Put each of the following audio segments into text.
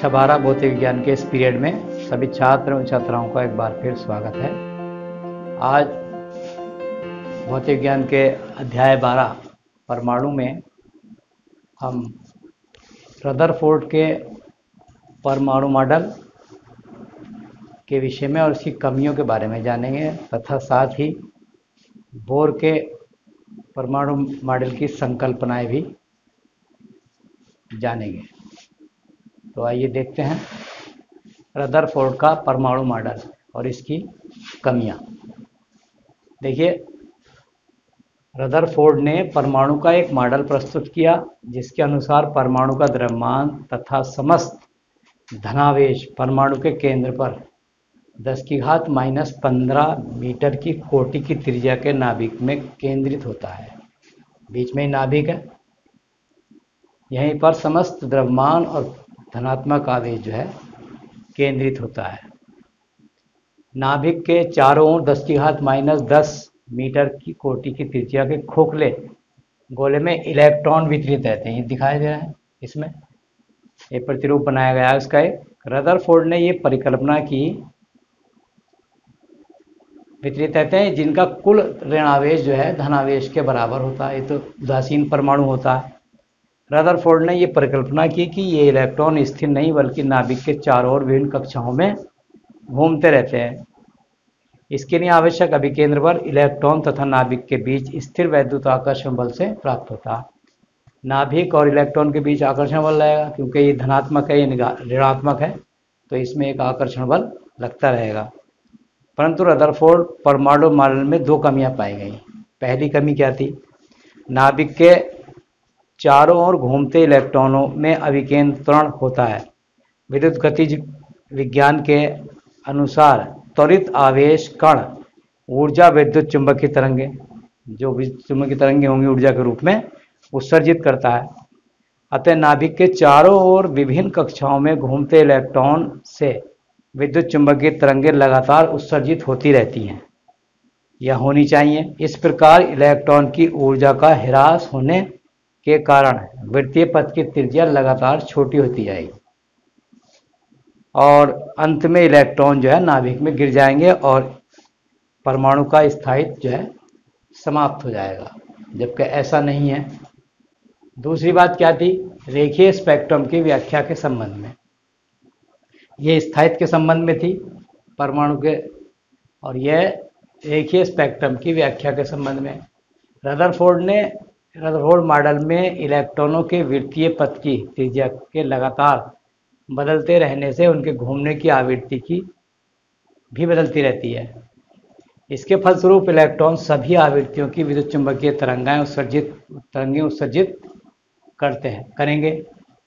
कक्षा 12 भौतिक विज्ञान के इस पीरियड में सभी छात्र एवं छात्राओं का एक बार फिर स्वागत है। आज भौतिक विज्ञान के अध्याय 12 परमाणु में हम रदरफोर्ड के परमाणु मॉडल के विषय में और उसकी कमियों के बारे में जानेंगे तथा साथ ही बोर के परमाणु मॉडल की संकल्पनाएं भी जानेंगे। तो आइए देखते हैं रदरफोर्ड का परमाणु मॉडल और इसकी कमियां। देखिए, रदरफोर्ड ने परमाणु का एक मॉडल प्रस्तुत किया जिसके अनुसार परमाणु का द्रव्यमान तथा समस्त धनावेश परमाणु के केंद्र पर 10⁻⁻15 मीटर की कोटि की त्रिज्या के नाभिक में केंद्रित होता है। बीच में ही नाभिक है, यहीं पर समस्त द्रव्यमान और धनात्मक आवेश जो है केंद्रित होता है। नाभिक के चारों ओर 10⁻⁻10 मीटर की कोटि की त्रिज्या के खोखले गोले में इलेक्ट्रॉन वितरित रहते हैं। ये दिखाई दे रहा है, इसमें एक प्रतिरूप बनाया गया है उसका। एक रदरफोर्ड ने ये परिकल्पना की, वितरित रहते हैं जिनका कुल ऋणावेश जो है धनावेश के बराबर होता है। ये तो उदासीन परमाणु होता है। रदरफोर्ड ने यह परिकल्पना की कि ये इलेक्ट्रॉन स्थिर नहीं बल्कि नाभिक के चारों ओर विभिन्न कक्षाओं में घूमते रहते हैं। इसके लिए आवश्यक अभिकेंद्र बल इलेक्ट्रॉन तथा नाभिक के बीच स्थिर वैद्युत आकर्षण बल से प्राप्त होता है। नाभिक और इलेक्ट्रॉन के बीच आकर्षण बल रहेगा, क्योंकि ये धनात्मक है, ये ऋणात्मक है, तो इसमें एक आकर्षण बल लगता रहेगा। परंतु रदरफोर्ड परमाणु मॉडल में दो कमियां पाई गई। पहली कमी क्या थी? नाभिक के चारों ओर घूमते इलेक्ट्रॉनों में अभिकेंद्रण होता है। विद्युत गतिज विज्ञान के अनुसार त्वरित आवेश कण ऊर्जा विद्युत चुंबकीय तरंगे, जो विद्युत चुंबकीय तरंगे होंगी ऊर्जा के रूप में, उत्सर्जित करता है। अतः नाभिक के चारों ओर विभिन्न कक्षाओं में घूमते इलेक्ट्रॉन से विद्युत चुंबकीय तरंगे लगातार उत्सर्जित होती रहती हैं या होनी चाहिए। इस प्रकार इलेक्ट्रॉन की ऊर्जा का ह्रास होने के कारण वृत्तीय पथ की त्रिज्या लगातार छोटी होती जाएगी और अंत में इलेक्ट्रॉन जो है नाभिक में गिर जाएंगे और परमाणु का स्थायित्व जो है समाप्त हो जाएगा, जबकि ऐसा नहीं है। दूसरी बात क्या थी? रेखीय स्पेक्ट्रम की व्याख्या के संबंध में। ये स्थायित्व के संबंध में थी परमाणु के, और यह रेखीय स्पेक्ट्रम की व्याख्या के संबंध में। रदरफोर्ड मॉडल में इलेक्ट्रॉनों के वृत्तीय पथ की त्रिज्या के लगातार बदलते रहने से उनके घूमने की आवृत्ति की भी बदलती रहती है। इसके फलस्वरूप इलेक्ट्रॉन सभी आवृत्तियों की विद्युत चुंबकीय तरंगें उत्सर्जित करेंगे,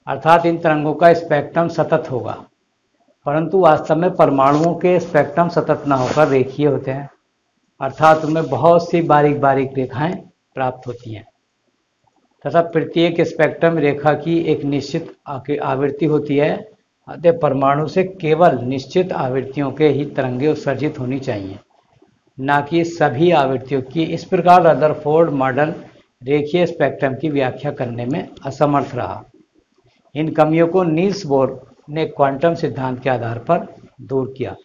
अर्थात इन तरंगों का स्पेक्ट्रम सतत होगा। परंतु वास्तव में परमाणुओं के स्पेक्ट्रम सतत न होकर रेखीय होते हैं, अर्थात उनमें बहुत सी बारीक बारीक रेखाएं प्राप्त होती हैं तथा प्रत्येक स्पेक्ट्रम रेखा की एक निश्चित आवृत्ति होती है। अतः परमाणु से केवल निश्चित आवृत्तियों के ही तरंगें उत्सर्जित होनी चाहिए, न कि सभी आवृत्तियों की। इस प्रकार रदरफोर्ड मॉडल रेखीय स्पेक्ट्रम की व्याख्या करने में असमर्थ रहा। इन कमियों को नील्स बोर ने क्वांटम सिद्धांत के आधार पर दूर किया।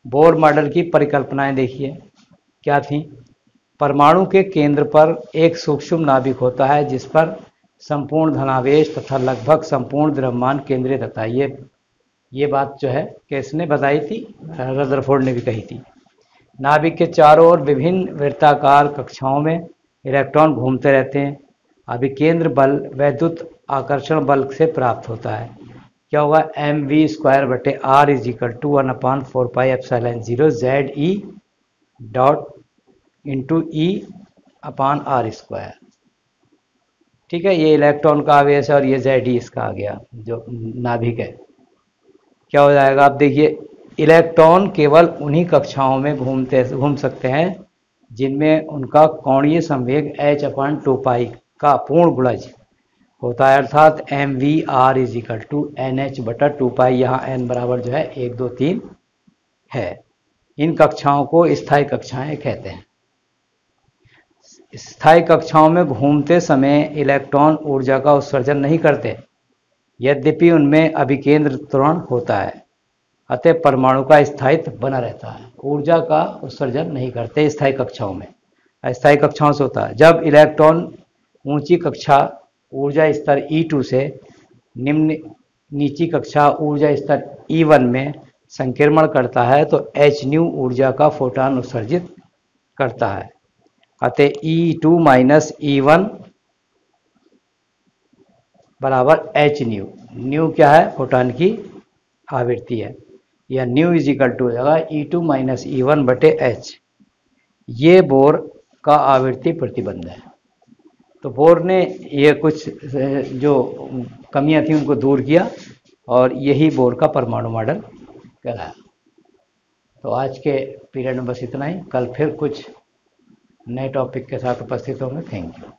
बोर मॉडल की परिकल्पनाएं देखिए क्या थी? परमाणु के केंद्र पर एक सूक्ष्म नाभिक होता है जिस पर संपूर्ण धनावेश तथा लगभग संपूर्ण द्रव्यमान केंद्रित रहता है। ये बात जो है किसने बताई थी? रदरफोर्ड ने भी कही थी। नाभिक के चारों ओर विभिन्न वृत्ताकार कक्षाओं में इलेक्ट्रॉन घूमते रहते हैं। अभिकेंद्र बल वैद्युत आकर्षण बल से प्राप्त होता है। क्या होगा? mv²/r = 1/4πε0 ZE dot into E/r²। ठीक है, ये इलेक्ट्रॉन का आवेश है और ये ZE इसका आ गया जो नाभिक है। क्या हो जाएगा? आप देखिए, इलेक्ट्रॉन केवल उन्हीं कक्षाओं में घूम सकते हैं जिनमें उनका कोणीय संवेग h/2π का पूर्ण गुणज होता है, अर्थात mvr = nh/2π। यहाँ n बराबर जो है 1 2 3 है। इन कक्षाओं को स्थायी कक्षाएं कहते हैं। स्थायी कक्षाओं में घूमते समय इलेक्ट्रॉन ऊर्जा का उत्सर्जन नहीं करते, यद्यपि उनमें अभिकेंद्र त्वरण होता है, अतः परमाणु का स्थायित्व बना रहता है। ऊर्जा का उत्सर्जन नहीं करते स्थायी कक्षाओं में। अस्थायी कक्षाओं से होता है जब इलेक्ट्रॉन ऊंची कक्षा ऊर्जा स्तर E2 से निम्न नीची कक्षा ऊर्जा स्तर E1 में संक्रमण करता है तो hν ऊर्जा का फोटॉन उत्सर्जित करता है। अतः E2 माइनस E1 बराबर hν। न्यू क्या है? फोटॉन की आवृत्ति है, या न्यू इज इक्वल टू हो जाएगा E2 माइनस E1 बटे h। ये बोर का आवृत्ति प्रतिबंध है। तो बोर ने ये कुछ जो कमियां थी उनको दूर किया और यही बोर का परमाणु मॉडल कहलाया। तो आज के पीरियड में बस इतना ही। कल फिर कुछ नए टॉपिक के साथ उपस्थित होंगे। Thank you.